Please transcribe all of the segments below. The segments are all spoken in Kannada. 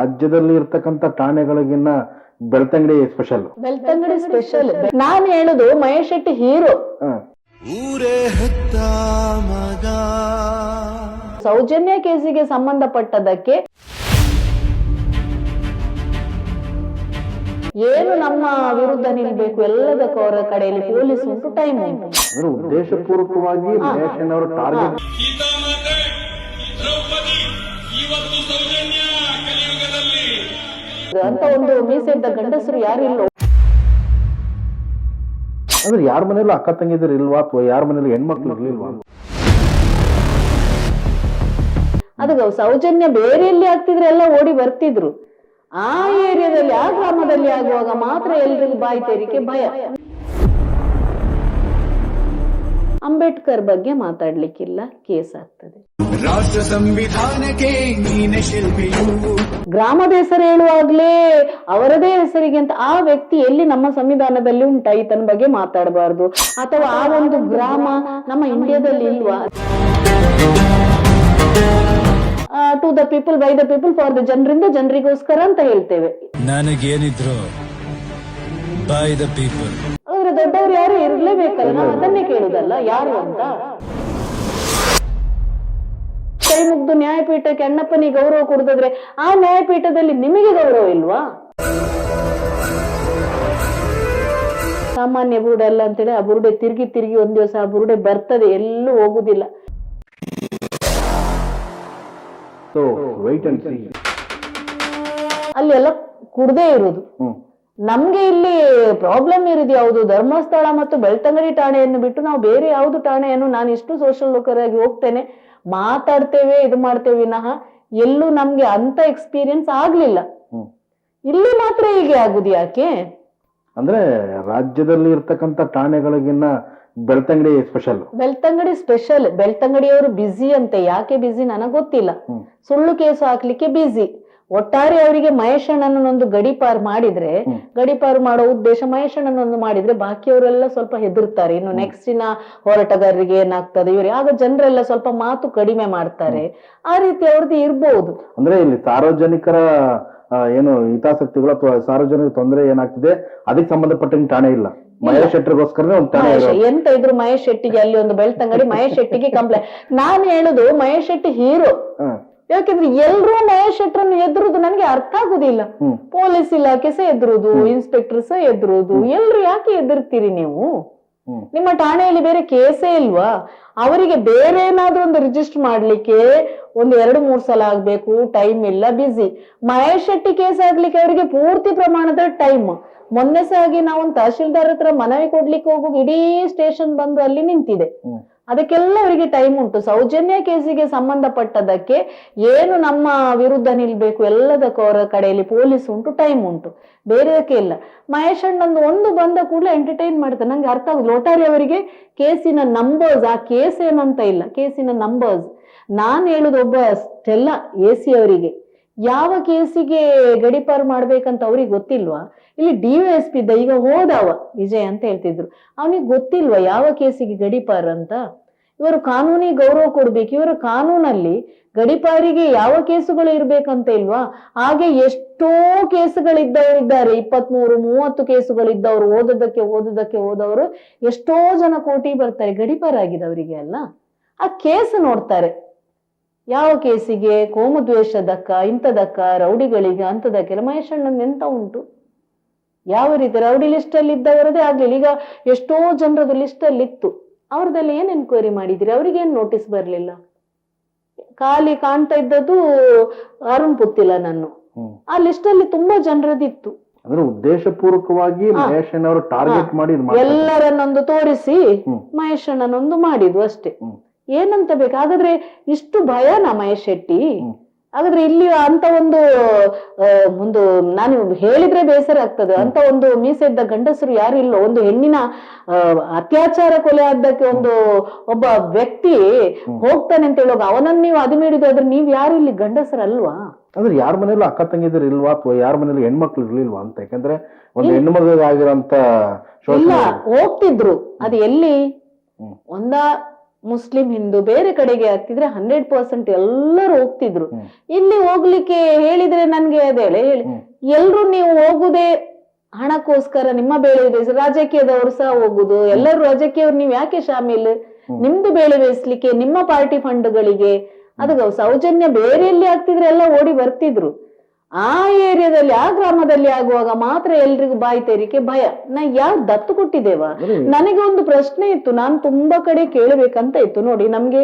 ರಾಜ್ಯದಲ್ಲಿ ಇರ್ತಕ್ಕಂಥ ಠಾಣೆಗಳಿಗಿನ್ನ ಬೆಳ್ತಂಗಡಿ ಸ್ಪೆಷಲ್. ಬೆಳ್ತಂಗಡಿ ಸ್ಪೆಷಲ್. ನಾನು ಹೇಳುದು ಮಹೇಶ್ ಶೆಟ್ಟಿ ಹೀರೋ. ಊರೇ ಹೆತ್ತ ಮಗ. ಸೌಜನ್ಯ ಕೇಸಿಗೆ ಸಂಬಂಧಪಟ್ಟದಕ್ಕೆ ಏನು ನಮ್ಮ ವಿರುದ್ಧ ನಿಲ್ಬೇಕು ಎಲ್ಲದಕ್ಕೂ ಅವರ ಕಡೆಯಲ್ಲಿ ಪೊಲೀಸ್ ಉಂಟು, ಟೈಮ್ ಉಂಟು. ಅಂದ್ರೆ ಉದ್ದೇಶಪೂರ್ವಕವಾಗಿ ಮಹೇಶಣ್ಣವರ ಟಾರ್ಗೆಟ್ ಅಂತ ಒಂದು ಮೀಸೆದ್ದ ಗಂಡಸರು ಯಾರು ಇಲ್ಲ. ಅಂದ್ರೆ ಯಾರ ಮನೇಲಿ ಅಕ್ಕ ತಂಗಿದ್ರು ಇಲ್ವಾ ಅಥವಾ ಯಾರ ಮನೇಲಿ ಹೆಣ್ಮಕ್ಳು ಇರ್ಲಿಲ್ವಾ? ಅದಕ್ಕೆ ಸೌಜನ್ಯ ಬೇರೆ ಎಲ್ಲಿ ಆಗ್ತಿದ್ರೆ ಎಲ್ಲ ಓಡಿ ಬರ್ತಿದ್ರು. ಆ ಏರಿಯಾದಲ್ಲಿ ಆ ಗ್ರಾಮದಲ್ಲಿ ಆಗುವಾಗ ಮಾತ್ರ ಎಲ್ರಿಗೂ ಬಾಯಿ ತೆರಿಕೆ ಭಯ. ಅಂಬೇಡ್ಕರ್ ಬಗ್ಗೆ ಮಾತಾಡ್ಲಿಕ್ಕಿಲ್ಲ, ಕೇಸ್ ಆಗ್ತದೆ. ರಾಷ್ಟ್ರ ಸಂವಿಧಾನಕ್ಕೆ ನೀನೆ ಶಿಲ್ಪಿಯು. ಗ್ರಾಮದ ಹೆಸರು ಹೇಳುವಾಗ್ಲೇ ಅವರದೇ ಹೆಸರಿಗೆ ಅಂತ ಆ ವ್ಯಕ್ತಿ ಎಲ್ಲಿ ನಮ್ಮ ಸಂವಿಧಾನದಲ್ಲಿ ಉಂಟಾ ಈತನ ಬಗ್ಗೆ ಮಾತಾಡಬಾರ್ದು, ಅಥವಾ ಆ ಒಂದು ಗ್ರಾಮ ನಮ್ಮ ಇಂಡಿಯಾದಲ್ಲಿ ಇಲ್ವಾ? To the people, by the people, for the ಜನರಿಂದ ಜನರಿಗೋಸ್ಕರ ಅಂತ ಹೇಳ್ತೇವೆ. ನನಗೇನಿದ್ರು ಬೈ ದ ಪೀಪಲ್. ಅವ್ರ ದೊಡ್ಡವ್ರು ಯಾರು ಇರ್ಲೇಬೇಕಲ್ಲ, ನಾವು ಅದನ್ನೇ ಕೇಳುದಲ್ಲ ಯಾರು ಅಂತ. ಕೈ ಮುಗ್ದು ನ್ಯಾಯಪೀಠಕ್ಕೆ ಅಣ್ಣಪ್ಪನಿಗೆ ಗೌರವ ಕೊಡುದಾದ್ರೆ ಆ ನ್ಯಾಯಪೀಠದಲ್ಲಿ ನಿಮಗೆ ಗೌರವ ಇಲ್ವಾ? ಸಾಮಾನ್ಯ ಬುರುಡೆ ಅಲ್ಲ ಅಂತೇಳಿ ಆ ಬುರುಡೆ ತಿರುಗಿ ತಿರುಗಿ ಒಂದ್ ದಿವಸ ಆ ಬುರುಡೆ ಬರ್ತದೆ, ಎಲ್ಲೂ ಹೋಗುದಿಲ್ಲ. ಅಲ್ಲಿ ಎಲ್ಲ ಕುಡ್ದೇ ಇರುದು. ನಮ್ಗೆ ಇಲ್ಲಿ ಪ್ರಾಬ್ಲಮ್ ಇರೋದು ಯಾವುದು? ಧರ್ಮಸ್ಥಳ ಮತ್ತು ಬೆಳ್ತಂಗಡಿ ಠಾಣೆಯನ್ನು ಬಿಟ್ಟು ನಾವು ಬೇರೆ ಯಾವ್ದು ಠಾಣೆಯನ್ನು, ನಾನು ಇಷ್ಟು ಸೋಷಿಯಲ್ ವರ್ಕರ್ ಆಗಿ ಹೋಗ್ತೇನೆ, ಮಾತಾಡ್ತೇವೆ, ಇದು ಮಾಡ್ತೇವೆ ವಿನಃ ಎಲ್ಲೂ ನಮ್ಗೆ ಅಂತ ಎಕ್ಸ್ಪೀರಿಯನ್ಸ್ ಆಗ್ಲಿಲ್ಲ. ಇಲ್ಲಿ ಮಾತ್ರ ಹೀಗೆ ಆಗುದು ಯಾಕೆ? ಅಂದ್ರೆ ರಾಜ್ಯದಲ್ಲಿ ಇರ್ತಕ್ಕಂಥ ಠಾಣೆಗಳಿಗಿನ್ನ ಬೆಳ್ತಂಗಡಿ ಸ್ಪೆಷಲ್. ಬೆಳ್ತಂಗಡಿ ಸ್ಪೆಷಲ್. ಬೆಳ್ತಂಗಡಿಯವರು ಬಿಸಿ ಅಂತೆ. ಯಾಕೆ ಬಿಸಿ ನನಗೆ ಗೊತ್ತಿಲ್ಲ. ಸುಳ್ಳು ಕೇಸು ಹಾಕ್ಲಿಕ್ಕೆ ಬಿಸಿ. ಒಟ್ಟಾರೆ ಅವರಿಗೆ ಮಹೇಶ್ ಅಣ್ಣನೊಂದು ಗಡಿಪಾರು ಮಾಡಿದ್ರೆ, ಗಡಿಪಾರು ಮಾಡೋ ಉದ್ದೇಶ ಮಹೇಶ್ ಅಣ್ಣನೊಂದು ಮಾಡಿದ್ರೆ ಬಾಕಿಯವರೆಲ್ಲ ಸ್ವಲ್ಪ ಹೆದರ್ತಾರೆ. ಇನ್ನು ನೆಕ್ಸ್ಟಿನ ಹೋರಾಟಗಾರರಿಗೆ ಏನಾಗ್ತದೆ ಇವ್ರಿಗೆ, ಆಗ ಜನರೆಲ್ಲ ಸ್ವಲ್ಪ ಮಾತು ಕಡಿಮೆ ಮಾಡ್ತಾರೆ. ಆ ರೀತಿ ಅವ್ರದ್ದು ಇರ್ಬಹುದು. ಅಂದ್ರೆ ಇಲ್ಲಿ ಸಾರ್ವಜನಿಕರ ಏನು ಹಿತಾಸಕ್ತಿಗಳು ಅಥವಾ ಸಾರ್ವಜನಿಕ ತೊಂದರೆ ಏನಾಗ್ತಿದೆ ಅದಕ್ಕೆ ಸಂಬಂಧಪಟ್ಟ ಠಾಣೆ ಇಲ್ಲ. ಮಹೇಶ್ ಶೆಟ್ಟಿಗೋಸ್ಕರ ಒಂದು ಠಾಣೆ. ಎಂತ ಇದ್ರು ಮಹೇಶ್ ಶೆಟ್ಟಿಗೆ ಅಲ್ಲಿ ಒಂದು ಬೆಳ್ತಂಗಡಿ, ಮಹೇಶ್ ಶೆಟ್ಟಿಗೆ ಕಂಪ್ಲೇಂಟ್. ನಾನು ಹೇಳುದು ಮಹೇಶ್ ಶೆಟ್ಟಿ ಹೀರೋ. ಯಾಕೆಂದ್ರೆ ಎಲ್ರೂ ಮಹೇಶ್ ಶೆಟ್ಟರನ್ನು ಎದುರುದು ನನಗೆ ಅರ್ಥ ಆಗುದಿಲ್ಲ. ಪೊಲೀಸ್ ಇಲಾಖೆ ಸಹ ಎದುರುದು, ಇನ್ಸ್ಪೆಕ್ಟರ್ ಸಹ ಎದುರುದು. ಎಲ್ರು ಯಾಕೆ ಎದುರ್ತೀರಿ ನೀವು? ನಿಮ್ಮ ಠಾಣೆಯಲ್ಲಿ ಬೇರೆ ಕೇಸೇ ಇಲ್ವಾ? ಅವರಿಗೆ ಬೇರೆ ಏನಾದ್ರೂ ಒಂದು ರಿಜಿಸ್ಟರ್ ಮಾಡ್ಲಿಕ್ಕೆ ಒಂದು 2-3 ಸಲ ಆಗ್ಬೇಕು, ಟೈಮ್ ಇಲ್ಲ, ಬಿಸಿ. ಮಹೇಶ್ ಶೆಟ್ಟಿ ಕೇಸ್ ಆಗ್ಲಿಕ್ಕೆ ಅವರಿಗೆ ಪೂರ್ತಿ ಪ್ರಮಾಣದ ಟೈಮ್. ಮೊನ್ನೆ ಸಹ ಆಗಿ ನಾವೊಂದು ತಹಶೀಲ್ದಾರ್ ಹತ್ರ ಮನವಿ ಕೊಡ್ಲಿಕ್ಕೆ ಹೋಗುವ ಇಡೀ ಸ್ಟೇಷನ್ ಬಂದು ಅಲ್ಲಿ ನಿಂತಿದೆ. ಅದಕ್ಕೆಲ್ಲ ಅವರಿಗೆ ಟೈಮ್ ಉಂಟು. ಸೌಜನ್ಯ ಕೇಸಿಗೆ ಸಂಬಂಧಪಟ್ಟದಕ್ಕೆ ಏನು ನಮ್ಮ ವಿರುದ್ಧ ನಿಲ್ಬೇಕು ಎಲ್ಲದಕ್ಕೂ ಅವರ ಕಡೆಯಲ್ಲಿ ಪೊಲೀಸ್ ಉಂಟು, ಟೈಮ್ ಉಂಟು, ಬೇರೆದಕ್ಕೆ ಇಲ್ಲ. ಮಹೇಶ್ ಅಣ್ಣಂದು ಒಂದು ಬಂದ ಕೂಡಲೇ ಎಂಟರ್ಟೈನ್ ಮಾಡ್ತಾರೆ. ನಂಗೆ ಅರ್ಥ ಆಗುದು. ಲೋಟಾರಿ ಅವರಿಗೆ ಕೇಸಿನ ನಂಬರ್ಸ್, ಆ ಕೇಸ್ ಏನಂತ ಇಲ್ಲ, ಕೇಸಿನ ನಂಬರ್ಸ್. ನಾನ್ ಹೇಳುದು ಒಬ್ಬ ಸ್ಟೆಲ್ಲ AC ಅವರಿಗೆ ಯಾವ ಕೇಸಿಗೆ ಗಡಿಪಾರು ಮಾಡ್ಬೇಕಂತ ಅವ್ರಿಗೆ ಗೊತ್ತಿಲ್ವಾ? ಇಲ್ಲಿ DYSP ಇದ್ದ, ಈಗ ಹೋದವ ವಿಜಯ್ ಅಂತ ಹೇಳ್ತಿದ್ರು, ಅವನಿಗೆ ಗೊತ್ತಿಲ್ವಾ ಯಾವ ಕೇಸಿಗೆ ಗಡಿಪಾರು ಅಂತ? ಇವರು ಕಾನೂನಿಗೆ ಗೌರವ ಕೊಡ್ಬೇಕು. ಇವರ ಕಾನೂನಲ್ಲಿ ಗಡಿಪಾರಿಗೆ ಯಾವ ಕೇಸುಗಳು ಇರ್ಬೇಕಂತ ಇಲ್ವಾ? ಹಾಗೆ ಎಷ್ಟೋ ಕೇಸುಗಳಿದ್ದವರಿದ್ದಾರೆ, 23-30 ಕೇಸುಗಳಿದ್ದವರು, ಓದೋದಕ್ಕೆ ಹೋದವರು ಎಷ್ಟೋ ಜನ ಕೋಟಿ ಬರ್ತಾರೆ. ಗಡಿಪಾರಾಗಿದ್ದವರಿಗೆ ಅಲ್ಲ, ಆ ಕೇಸು ನೋಡ್ತಾರೆ. ಯಾವ ಕೇಸಿಗೆ? ಕೋಮು ದ್ವೇಷದಕ್ಕ, ಇಂಥದಕ್ಕ, ರೌಡಿಗಳಿಗೆ, ಅಂಥದಕ್ಕೆಲ್ಲ. ಮಹೇಶ್ ಅಣ್ಣನ್ ಎಂತ ಉಂಟು? ಯಾವ ರೀತಿ ರೌಡಿ ಲಿಸ್ಟ್ ಅಲ್ಲಿ ಇದ್ದವರದೇ ಆಗ್ಲಿಲ್ಲ. ಈಗ ಎಷ್ಟೋ ಜನರದ್ದು ಲಿಸ್ಟ್ ಅಲ್ಲಿ ಇತ್ತು, ಅವ್ರದಲ್ಲಿ ಏನ್ ಎನ್ಕ್ವೈರಿ ಮಾಡಿದಿರಿ? ಅವ್ರಿಗೆ ಏನ್ ನೋಟಿಸ್ ಬರ್ಲಿಲ್ಲ. ಖಾಲಿ ಕಾಣ್ತಾ ಇದ್ದದ್ದು ಅರುಣ್ ಪುತ್ತಿಲ ನಾನು. ಆ ಲಿಸ್ಟ್ ಅಲ್ಲಿ ತುಂಬಾ ಜನರದಿತ್ತು. ಅಂದ್ರೆ ಉದ್ದೇಶಪೂರ್ವಕವಾಗಿ ಮಹೇಶ್ ಅಣ್ಣವರು ಟಾರ್ಗೆಟ್ ಮಾಡಿ ಎಲ್ಲರನ್ನೊಂದು ತೋರಿಸಿ ಮಹೇಶ್ ಅಣ್ಣನೊಂದು ಮಾಡಿದ್ವು ಅಷ್ಟೇ. ಏನಂತ ಬೇಕು? ಹಾಗಾದ್ರೆ ಇಷ್ಟು ಭಯನಾ ಮಹೇಶ್ ಶೆಟ್ಟಿ? ಹಾಗಾದ್ರೆ ಇಲ್ಲಿ ಅಂತ ಒಂದು ನಾನು ಹೇಳಿದ್ರೆ ಬೇಸರ ಆಗ್ತದೆ, ಅಂತ ಒಂದು ಮೀಸೆದ್ದ ಗಂಡಸರು ಯಾರು ಇಲ್ಲ. ಒಂದು ಹೆಣ್ಣಿನ ಅತ್ಯಾಚಾರ ಕೊಲೆ ಆದ್ದಕ್ಕೆ ಒಬ್ಬ ವ್ಯಕ್ತಿ ಹೋಗ್ತಾನೆ ಅಂತ ಹೇಳುವಾಗ ಅವನನ್ನು ನೀವು ಅದು ಮಾಡಿದ್ದು, ಆದ್ರೆ ನೀವ್ ಯಾರು ಇಲ್ಲಿ ಗಂಡಸರಲ್ವಾ? ಅಂದ್ರೆ ಯಾರ ಮನೇಲಿ ಅಕ್ಕ ತಂಗಿದ್ರು ಇಲ್ವಾ ಅಥವಾ ಯಾರ ಮನೇಲಿ ಹೆಣ್ಮಕ್ಳು ಇರ್ಲಿಲ್ವಾ ಅಂತ? ಯಾಕಂದ್ರೆ ಒಂದು ಹೆಣ್ಣು ಮಗ ಆಗಿರೋಂತ ಇಲ್ಲ, ಹೋಗ್ತಿದ್ರು. ಅದು ಎಲ್ಲಿ? ಮುಸ್ಲಿಂ ಹಿಂದೂ ಬೇರೆ ಕಡೆಗೆ ಆಗ್ತಿದ್ರೆ 100% ಎಲ್ಲರೂ ಹೋಗ್ತಿದ್ರು. ಇಲ್ಲಿ ಹೋಗ್ಲಿಕ್ಕೆ ಹೇಳಿದ್ರೆ ನನ್ಗೆ ಅದೇಳೆ ಹೇಳಿ ಎಲ್ರು ನೀವು ಹೋಗುದೇ ಹಣಕ್ಕೋಸ್ಕರ, ನಿಮ್ಮ ಬೇಳೆ ರಾಜಕೀಯದವರು ಸಹ ಹೋಗುದು, ಎಲ್ಲರೂ ರಾಜಕೀಯವ್ರು ನೀವ್ ಯಾಕೆ ಶಾಮೀಲ್, ನಿಮ್ದು ಬೇಳೆ ಬೇಯಿಸ್ಲಿಕ್ಕೆ ನಿಮ್ಮ ಪಾರ್ಟಿ ಫಂಡ್ಗಳಿಗೆ, ಅದು ಸೌಜನ್ಯ ಬೇರೆ ಎಲ್ಲಿ ಆಗ್ತಿದ್ರೆ ಎಲ್ಲ ಓಡಿ ಬರ್ತಿದ್ರು. ಆ ಏರಿಯಾದಲ್ಲಿ ಆ ಗ್ರಾಮದಲ್ಲಿ ಆಗುವಾಗ ಮಾತ್ರ ಎಲ್ರಿಗೂ ಬಾಯಿ ತೆರಿಕೆ ಭಯ. ನಾ ಯಾವ್ ದತ್ತು ಕೊಟ್ಟಿದ್ದೇವ? ನನಗೆ ಒಂದು ಪ್ರಶ್ನೆ ಇತ್ತು, ನಾನು ತುಂಬಾ ಕಡೆ ಕೇಳಬೇಕಂತ ಇತ್ತು. ನೋಡಿ, ನಮ್ಗೆ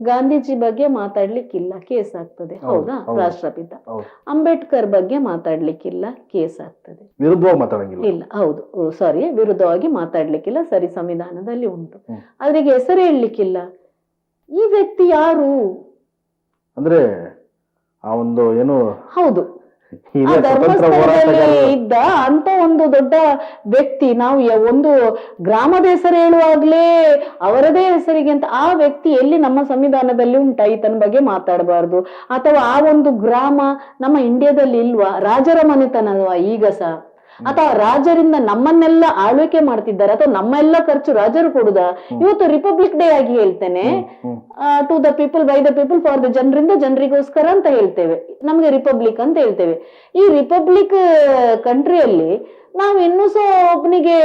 ಗಾಂಧೀಜಿ ಬಗ್ಗೆ ಮಾತಾಡ್ಲಿಕ್ಕಿಲ್ಲ, ಕೇಸ್ ಆಗ್ತದೆ, ಹೌದಾ? ರಾಷ್ಟ್ರಪಿತ ಅಂಬೇಡ್ಕರ್ ಬಗ್ಗೆ ಮಾತಾಡ್ಲಿಕ್ಕಿಲ್ಲ, ಕೇಸ್ ಆಗ್ತದೆ. ವಿರುದ್ಧವಾಗಿ ಮಾತಾಡಂಗಿಲ್ಲ, ಇಲ್ಲ, ಹೌದು, ಸಾರಿ, ವಿರುದ್ಧವಾಗಿ ಮಾತಾಡ್ಲಿಕ್ಕಿಲ್ಲ, ಸರಿ, ಸಂವಿಧಾನದಲ್ಲಿ ಉಂಟು, ಅದ್ರಿಗೆ ಹೆಸರು ಹೇಳಲಿಕ್ಕಿಲ್ಲ. ಈ ವ್ಯಕ್ತಿ ಯಾರು ಅಂದ್ರೆ ಆ ಒಂದು ಏನು, ಹೌದು, ಧರ್ಮಸ್ಥಳದಲ್ಲಿ ಇದ್ದ ಅಂತ ಒಂದು ದೊಡ್ಡ ವ್ಯಕ್ತಿ. ನಾವು ಒಂದು ಗ್ರಾಮದ ಹೆಸರು ಹೇಳುವಾಗ್ಲೇ ಅವರದೇ ಹೆಸರಿಗೆ ಅಂತ ಆ ವ್ಯಕ್ತಿ ಎಲ್ಲಿ ನಮ್ಮ ಸಂವಿಧಾನದಲ್ಲಿ ಉಂಟಾ? ಈತನ ಬಗ್ಗೆ ಮಾತಾಡಬಾರ್ದು. ಅಥವಾ ಆ ಒಂದು ಗ್ರಾಮ ನಮ್ಮ ಇಂಡಿಯಾದಲ್ಲಿ ಇಲ್ವಾ? ರಾಜರ ಮನೆತನವಾ ಈಗ ಸಹ? ಅಥವಾ ರಾಜರಿಂದ ನಮ್ಮನ್ನೆಲ್ಲ ಆಳ್ವಿಕೆ ಮಾಡ್ತಿದ್ದಾರೆ, ಅಥವಾ ನಮ್ಮೆಲ್ಲ ಖರ್ಚು ರಾಜರು ಕೊಡುದ? ಇವತ್ತು ರಿಪಬ್ಲಿಕ್ ಡೇ ಆಗಿ ಹೇಳ್ತೇನೆ, to the people by the people for the, ಜನರಿಂದ ಜನರಿಗೋಸ್ಕರ ಅಂತ ಹೇಳ್ತೇವೆ, ನಮ್ಗೆ ರಿಪಬ್ಲಿಕ್ ಅಂತ ಹೇಳ್ತೇವೆ. ಈ ರಿಪಬ್ಲಿಕ್ ಕಂಟ್ರಿಯಲ್ಲಿ ನಾವು ಇನ್ನೂ ಸಹ ಒಬ್ಬನಿಗೆ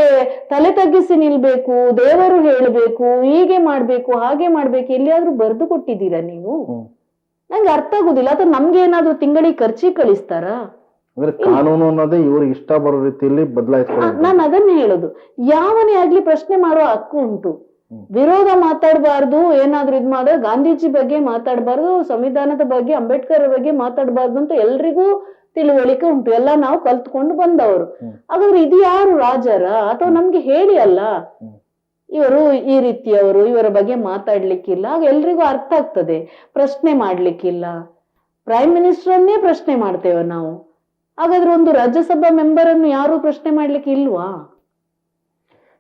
ತಲೆ ತಗ್ಗಿಸಿ ನಿಲ್ಬೇಕು, ದೇವರು ಹೇಳ್ಬೇಕು, ಹೀಗೆ ಮಾಡ್ಬೇಕು, ಹಾಗೆ ಮಾಡ್ಬೇಕು, ಎಲ್ಲಿಯಾದ್ರೂ ಬರ್ದು ಕೊಟ್ಟಿದ್ದೀರಾ ನೀವು? ನಂಗೆ ಅರ್ಥ ಆಗುದಿಲ್ಲ. ಅಥವಾ ನಮ್ಗೆ ಏನಾದ್ರು ತಿಂಗಳಿಗೆ ಖರ್ಚಿಗೆ ಕಳಿಸ್ತಾರಾ? ಅಂದ್ರೆ ಕಾನೂನು ಅನ್ನೋದೇ ಇವ್ರಿಗೆ ಇಷ್ಟ ಬರೋ ರೀತಿಯಲ್ಲಿ ಬದಲಾಯಿಸ್ಕೊಳ್ಳೋದು. ನಾನು ಅದನ್ನೇ ಹೇಳುದು, ಯಾವನೇ ಆಗ್ಲಿ ಪ್ರಶ್ನೆ ಮಾಡುವ ಹಕ್ಕು ಉಂಟು. ವಿರೋಧ ಮಾತಾಡಬಾರ್ದು, ಏನಾದ್ರು ಇದ್ ಮಾಡಿದ್ರೆ ಗಾಂಧೀಜಿ ಬಗ್ಗೆ ಮಾತಾಡಬಾರ್ದು, ಸಂವಿಧಾನದ ಬಗ್ಗೆ, ಅಂಬೇಡ್ಕರ್ ಬಗ್ಗೆ ಮಾತಾಡಬಾರ್ದು ಅಂತ ಎಲ್ರಿಗೂ ತಿಳುವಳಿಕೆ ಉಂಟು, ಎಲ್ಲ ನಾವು ಕಲ್ತ್ಕೊಂಡು ಬಂದವರು. ಹಾಗಾದ್ರೆ ಇದು ಯಾರು ರಾಜರ? ಅಥವಾ ನಮ್ಗೆ ಹೇಳಿ ಅಲ್ಲ, ಇವರು ಈ ರೀತಿಯವರು, ಇವರ ಬಗ್ಗೆ ಮಾತಾಡ್ಲಿಕ್ಕಿಲ್ಲ, ಆಗ ಎಲ್ರಿಗೂ ಅರ್ಥ ಆಗ್ತದೆ. ಪ್ರಶ್ನೆ ಮಾಡ್ಲಿಕ್ಕಿಲ್ಲ, ಪ್ರೈಮ್ ಮಿನಿಸ್ಟರ್ನ್ನೇ ಪ್ರಶ್ನೆ ಮಾಡ್ತೇವೆ ನಾವು, ಹಾಗಾದ್ರೆ ಒಂದು ರಾಜ್ಯಸಭಾ ಮೆಂಬರ್ ಅನ್ನು ಯಾರು ಪ್ರಶ್ನೆ ಮಾಡ್ಲಿಕ್ಕೆ ಇಲ್ವಾ?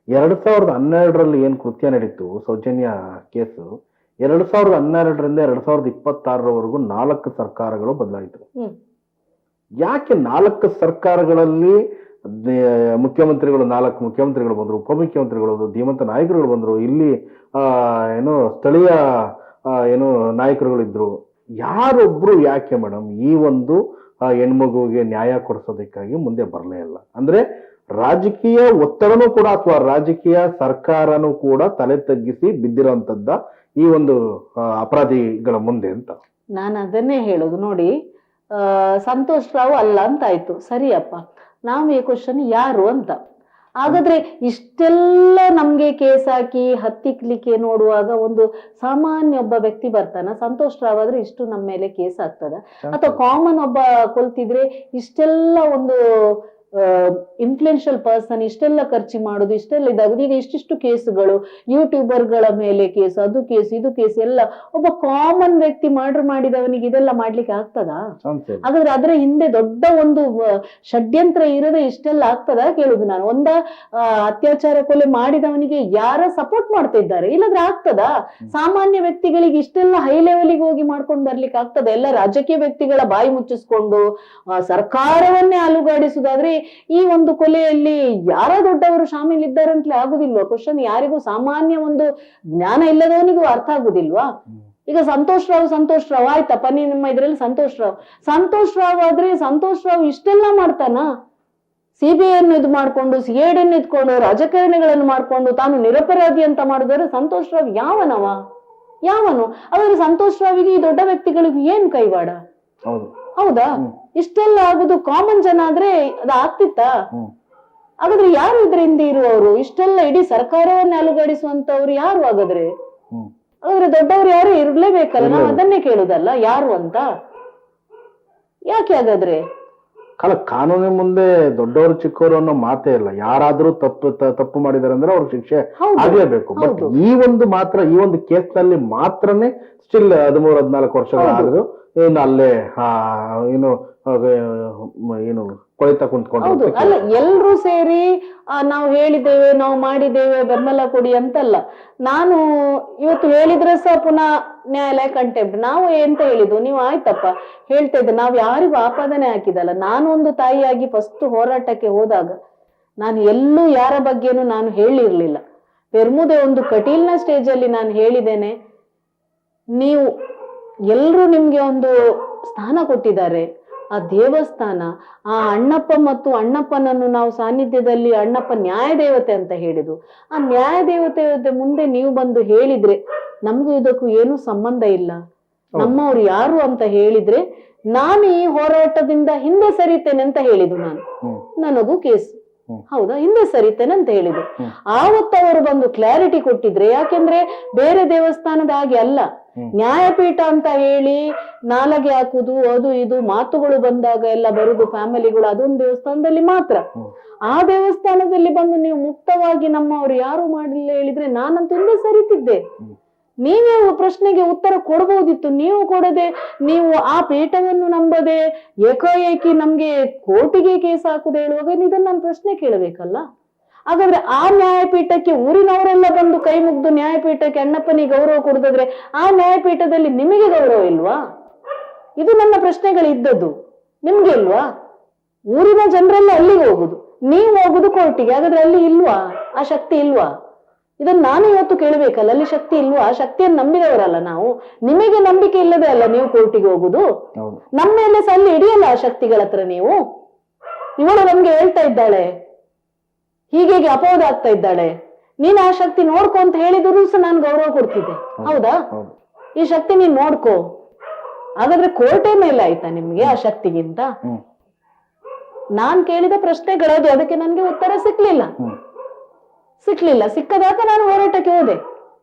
2012ರಲ್ಲಿ ಏನ್ ಕೃತ್ಯ ನಡೀತು ಸೌಜನ್ಯ ಕೇಸು, 2012ರಿಂದ 2026ರವರೆಗೂ 4 ಸರ್ಕಾರಗಳು ಬದಲಾಯಿತು. ಯಾಕೆ 4 ಸರ್ಕಾರಗಳಲ್ಲಿ ಮುಖ್ಯಮಂತ್ರಿಗಳು 4 ಮುಖ್ಯಮಂತ್ರಿಗಳು ಬಂದ್ರು, ಉಪಮುಖ್ಯಮಂತ್ರಿಗಳು, ಧೀಮಂತ ನಾಯಕರುಗಳು ಬಂದ್ರು, ಇಲ್ಲಿ ಏನು ಸ್ಥಳೀಯ ಏನು ನಾಯಕರುಗಳಿದ್ರು, ಯಾರೊಬ್ರು ಯಾಕೆ ಮೇಡಮ್ ಈ ಒಂದು ಹೆಣ್ಮಗುವಿಗೆ ನ್ಯಾಯ ಕೊಡಿಸೋದಕ್ಕಾಗಿ ಮುಂದೆ ಬರಲೇ ಇಲ್ಲ? ಅಂದ್ರೆ ರಾಜಕೀಯ ಒತ್ತಡನೂ ಕೂಡ, ಅಥವಾ ರಾಜಕೀಯ ಸರ್ಕಾರನೂ ಕೂಡ ತಲೆ ತಗ್ಗಿಸಿ ಬಿದ್ದಿರೋಂಥದ್ದ ಈ ಒಂದು ಅಪರಾಧಿಗಳ ಮುಂದೆ ಅಂತ ನಾನು ಅದನ್ನೇ ಹೇಳುದು. ನೋಡಿ, ಸಂತೋಷ್ ರಾವ್ ಅಲ್ಲ ಅಂತ ಆಯ್ತು, ಸರಿಯಪ್ಪ, ನಾವು ಈ ಕ್ವಶನ್ ಯಾರು ಅಂತ. ಹಾಗಾದ್ರೆ ಇಷ್ಟೆಲ್ಲ ನಮ್ಗೆ ಕೇಸ್ ಹಾಕಿ ಹತ್ತಿಕ್ಲಿಕ್ಕೆ ನೋಡುವಾಗ ಒಂದು ಸಾಮಾನ್ಯ ಒಬ್ಬ ವ್ಯಕ್ತಿ ಬರ್ತಾನ, ಸಂತೋಷ್ ರಾವ್ ಆದ್ರೆ ಇಷ್ಟು ನಮ್ಮ ಮೇಲೆ ಕೇಸ್ ಆಗ್ತದ? ಅಥವಾ ಕಾಮನ್ ಒಬ್ಬ ಕೊಲ್ತಿದ್ರೆ ಇಷ್ಟೆಲ್ಲ ಒಂದು ಇನ್ಫ್ಲುಯೆನ್ಷಿಯಲ್ ಪರ್ಸನ್ ಇಷ್ಟೆಲ್ಲ ಖರ್ಚು ಮಾಡುದು, ಇಷ್ಟೆಲ್ಲ ಇದಾಗುದು. ಈಗ ಇಷ್ಟಿಷ್ಟು ಕೇಸುಗಳು, ಯೂಟ್ಯೂಬರ್ಗಳ ಮೇಲೆ ಕೇಸ್, ಅದು ಕೇಸ್, ಇದು ಕೇಸ್, ಎಲ್ಲ ಒಬ್ಬ ಕಾಮನ್ ವ್ಯಕ್ತಿ ಮರ್ಡರ್ ಮಾಡಿದವನಿಗೆ ಇದೆಲ್ಲ ಮಾಡ್ಲಿಕ್ಕೆ ಆಗ್ತದಾ? ಹಾಗಾದ್ರೆ ಅದರ ಹಿಂದೆ ದೊಡ್ಡ ಒಂದು ಷಡ್ಯಂತ್ರ ಇರದೆ ಇಷ್ಟೆಲ್ಲ ಆಗ್ತದ ಕೇಳುದು ನಾನು. ಅತ್ಯಾಚಾರ ಕೊಲೆ ಮಾಡಿದವನಿಗೆ ಯಾರ ಸಪೋರ್ಟ್ ಮಾಡ್ತಾ ಇದ್ದಾರೆ? ಇಲ್ಲದ್ರೆ ಆಗ್ತದಾ? ಸಾಮಾನ್ಯ ವ್ಯಕ್ತಿಗಳಿಗೆ ಇಷ್ಟೆಲ್ಲ ಹೈ ಲೆವೆಲ್ಗೆ ಹೋಗಿ ಮಾಡ್ಕೊಂಡು ಬರ್ಲಿಕ್ಕೆ ಆಗ್ತದ? ಎಲ್ಲ ರಾಜಕೀಯ ವ್ಯಕ್ತಿಗಳ ಬಾಯಿ ಮುಚ್ಚಿಸ್ಕೊಂಡು ಸರ್ಕಾರವನ್ನೇ ಅಲುಗಾಡಿಸುದಾದ್ರೆ ಈ ಒಂದು ಕೊಲೆಯಲ್ಲಿ ಯಾರ ದೊಡ್ಡವರು ಶಾಮೀಲಿದ್ದಾರೆ ಅಂತಲೇ ಆಗುದಿಲ್ವಾ? ಕ್ವಶನ್ ಯಾರಿಗೂ, ಸಾಮಾನ್ಯ ಒಂದು ಜ್ಞಾನ ಇಲ್ಲದವನಿಗೂ ಅರ್ಥ ಆಗುದಿಲ್ವಾ? ಈಗ ಸಂತೋಷ್ ರಾವ್ ಆಯ್ತಪ್ಪ, ನಿಮ್ಮ ಇದ್ರಲ್ಲಿ ಸಂತೋಷ್ ರಾವ್ ಆದ್ರೆ ಸಂತೋಷ್ ರಾವ್ ಇಷ್ಟೆಲ್ಲ ಮಾಡ್ತಾನ? ಸಿಬಿಐ ಅನ್ನು ಇದು ಮಾಡ್ಕೊಂಡು, ಸಿಐಡಿ ಅನ್ನು ಇದ್ಕೊಂಡು, ರಾಜಕಾರಣಿಗಳನ್ನು ಮಾಡ್ಕೊಂಡು ತಾನು ನಿರಪರಾಧಿ ಅಂತ ಮಾಡಿದ್ರೆ ಸಂತೋಷ್ ರಾವ್ ಯಾವನು? ಆದ್ರೆ ಸಂತೋಷ್ ರಾವಿಗೆ ಈ ದೊಡ್ಡ ವ್ಯಕ್ತಿಗಳಿಗೂ ಏನ್ ಕೈವಾಡ? ಹೌದಾ? ಇಷ್ಟೆಲ್ಲ ಆಗುದು ಕಾಮನ್ ಜನ ಆದ್ರೆ ಅದು ಆಗ್ತಿತ್ತ? ಹಾಗಾದ್ರೆ ಯಾರು ಇದ್ರ ಹಿಂದೆ ಇರುವವರು? ಇಷ್ಟೆಲ್ಲ ಇಡೀ ಸರ್ಕಾರವನ್ನೇ ಅಲುಗಾಡಿಸುವಂತವ್ರು ಯಾರು? ಹಾಗಾದ್ರೆ ದೊಡ್ಡವರು ಯಾರು ಇರ್ಲೇಬೇಕಲ್ಲ? ನಾವು ಅದನ್ನೇ ಕೇಳುದಲ್ಲ, ಯಾರು ಅಂತ. ಯಾಕೆ ಹಾಗಾದ್ರೆ? ಕಾನೂನಿನ ಮುಂದೆ ದೊಡ್ಡವರು ಚಿಕ್ಕವರು ಅನ್ನೋ ಮಾತೇ ಇಲ್ಲ. ಯಾರಾದ್ರೂ ತಪ್ಪು ಮಾಡಿದಾರೆ ಅಂದ್ರೆ ಅವ್ರ ಶಿಕ್ಷೆ ಆಗ್ಲೇಬೇಕು. ಬಟ್ ಈ ಒಂದು ಕೇಸ್ ನಲ್ಲಿ ಮಾತ್ರನೇ ಸ್ಟಿಲ್ 13-14 ವರ್ಷಗಳಾದ್ರು ಏನು ಅಲ್ಲೇ ಏನು ಕೊಳಿತ ಕುಂತ್ಕೊಂಡು. ಅಲ್ಲ, ಎಲ್ರೂ ಸೇರಿ ನಾವು ಹೇಳಿದ್ದೇವೆ, ನಾವು ಮಾಡಿದ್ದೇವೆ, ಬೆಂಬಲ ಕೊಡಿ ಅಂತಲ್ಲ. ನಾನು ಇವತ್ತು ಹೇಳಿದ್ರೆ ಸಹ ಪುನಃ ನ್ಯಾಯಾಲಯ ಕಂಟೆಂಪ್ಟ್. ನಾವು ಎಂತ ಹೇಳಿದ್ವು, ನೀವು ಆಯ್ತಪ್ಪ ಹೇಳ್ತಾ ಇದ್ದೆ, ನಾವ್ ಯಾರಿಗೂ ಆಪಾದನೆ ಹಾಕಿದಲ್ಲ. ನಾನು ಒಂದು ತಾಯಿಯಾಗಿ ಫಸ್ಟ್ ಹೋರಾಟಕ್ಕೆ ಹೋದಾಗ ನಾನು ಎಲ್ಲೂ ಯಾರ ಬಗ್ಗೆನೂ ನಾನು ಹೇಳಿರ್ಲಿಲ್ಲ. ಪೆರ್ಮುದೆ ಒಂದು ಕಟೀಲ್ನ ಸ್ಟೇಜ್ ಅಲ್ಲಿ ನಾನು ಹೇಳಿದ್ದೇನೆ, ನೀವು ಎಲ್ರು ನಿಮ್ಗೆ ಒಂದು ಸ್ಥಾನ ಕೊಟ್ಟಿದ್ದಾರೆ. ಆ ದೇವಸ್ಥಾನ, ಆ ಅಣ್ಣಪ್ಪ ಮತ್ತು ಅಣ್ಣಪ್ಪನನ್ನು ನಾವು ಸಾನ್ನಿಧ್ಯದಲ್ಲಿ ಅಣ್ಣಪ್ಪ ನ್ಯಾಯ ದೇವತೆ ಅಂತ ಹೇಳಿದ್ದು, ಆ ನ್ಯಾಯ ದೇವತೆ ಮುಂದೆ ನೀವು ಬಂದು ಹೇಳಿದ್ರೆ ನಮ್ಗೂ ಇದಕ್ಕೂ ಏನು ಸಂಬಂಧ ಇಲ್ಲ, ನಮ್ಮವ್ರು ಯಾರು ಅಂತ ಹೇಳಿದ್ರೆ ನಾನು ಈ ಹೋರಾಟದಿಂದ ಹಿಂದೆ ಸರಿತೇನೆ ಅಂತ ಹೇಳಿದ್ದು. ನನಗೂ ಕೇಸು, ಹೌದಾ, ಹಿಂದೆ ಸರಿತೇನೆ ಅಂತ ಹೇಳಿದ್ದು. ಆವತ್ತು ಅವರು ಬಂದು ಕ್ಲಾರಿಟಿ ಕೊಟ್ಟಿದ್ರೆ, ಯಾಕೆಂದ್ರೆ ಬೇರೆ ದೇವಸ್ಥಾನದ ಹಾಗೆ ಅಲ್ಲ, ನ್ಯಾಯಪೀಠ ಅಂತ ಹೇಳಿ ನಾಲಗೆ ಹಾಕುದು ಅದು ಇದು ಮಾತುಗಳು ಬಂದಾಗ ಎಲ್ಲ ಬರುದು ಫ್ಯಾಮಿಲಿಗಳು, ಅದೊಂದು ದೇವಸ್ಥಾನದಲ್ಲಿ ಮಾತ್ರ. ಆ ದೇವಸ್ಥಾನದಲ್ಲಿ ಬಂದು ನೀವು ಮುಕ್ತವಾಗಿ ನಮ್ಮವ್ರು ಯಾರು ಮಾಡಿಲ್ಲ ಹೇಳಿದ್ರೆ ನಾನಂತೂ ಹಿಂದೆ ಸರಿತಿದ್ದೆ. ನೀವೇ ಪ್ರಶ್ನೆಗೆ ಉತ್ತರ ಕೊಡಬಹುದಿತ್ತು, ನೀವು ಕೊಡದೆ ನೀವು ಆ ಪೀಠವನ್ನು ನಂಬದೆ ಏಕಾಏಕಿ ನಮ್ಗೆ ಕೋರ್ಟಿಗೆ ಕೇಸ್ ಹಾಕುದು ಹೇಳುವಾಗ ಇದನ್ನ ನಾನು ಪ್ರಶ್ನೆ ಕೇಳಬೇಕಲ್ಲ. ಹಾಗಾದ್ರೆ ಆ ನ್ಯಾಯಪೀಠಕ್ಕೆ ಊರಿನವರೆಲ್ಲ ಬಂದು ಕೈ ಮುಗ್ದು ನ್ಯಾಯಪೀಠಕ್ಕೆ ಅಣ್ಣಪ್ಪನಿಗೆ ಗೌರವ ಕೊಡದಾದ್ರೆ ಆ ನ್ಯಾಯಪೀಠದಲ್ಲಿ ನಿಮಗೆ ಗೌರವ ಇಲ್ವಾ? ಇದು ನನ್ನ ಪ್ರಶ್ನೆಗಳಿದ್ದದ್ದು. ನಿಮ್ಗೆ ಇಲ್ವಾ? ಊರಿನ ಜನರೆಲ್ಲ ಅಲ್ಲಿಗೆ ಹೋಗುದು, ನೀವು ಹೋಗುದು ಕೋರ್ಟಿಗೆ, ಹಾಗಾದ್ರೆ ಅಲ್ಲಿ ಇಲ್ವಾ ಆ ಶಕ್ತಿ? ಇಲ್ವಾ? ಇದನ್ನ ನಾನು ಇವತ್ತು ಕೇಳಬೇಕಲ್ಲ, ಅಲ್ಲಿ ಶಕ್ತಿ ಇಲ್ವಾ? ಆ ಶಕ್ತಿಯನ್ನು ನಂಬಿದವರಲ್ಲ ನಾವು. ನಿಮಗೆ ನಂಬಿಕೆ ಇಲ್ಲದೆ ಅಲ್ಲ ನೀವು ಕೋರ್ಟಿಗೆ ಹೋಗುದು. ನಮ್ಮ ಮೇಲೆ ಸಲ್ಲಿ ಹಿಡಿಯಲ್ಲ ಆ ಶಕ್ತಿಗಳ ಹತ್ರ ನೀವು. ಇವಳು ನಮ್ಗೆ ಹೇಳ್ತಾ ಇದ್ದಾಳೆ, ಹೀಗೆ ಅಪವಾದ ಆಗ್ತಾ ಇದ್ದಾಳೆ, ನೀನ್ ಆ ಶಕ್ತಿ ನೋಡ್ಕೊ ಅಂತ ಹೇಳಿದ್ರು ಸಹ ನಾನು ಗೌರವ ಕೊಡ್ತಿದ್ದೆ. ಹೌದಾ? ಈ ಶಕ್ತಿ ನೀನ್ ನೋಡ್ಕೋ. ಹಾಗಾದ್ರೆ ಕೋರ್ಟೇ ಮೇಲೆ ಆಯ್ತಾ ನಿಮ್ಗೆ ಆ ಶಕ್ತಿಗಿಂತ? ನಾನ್ ಕೇಳಿದ ಪ್ರಶ್ನೆಗಳದು, ಅದಕ್ಕೆ ನನ್ಗೆ ಉತ್ತರ ಸಿಕ್ಲಿಲ್ಲ. ಸಿಕ್ಕದಾಗ ನಾನು ಹೋರಾಟಕ್ಕೆ ಹೋದೆ.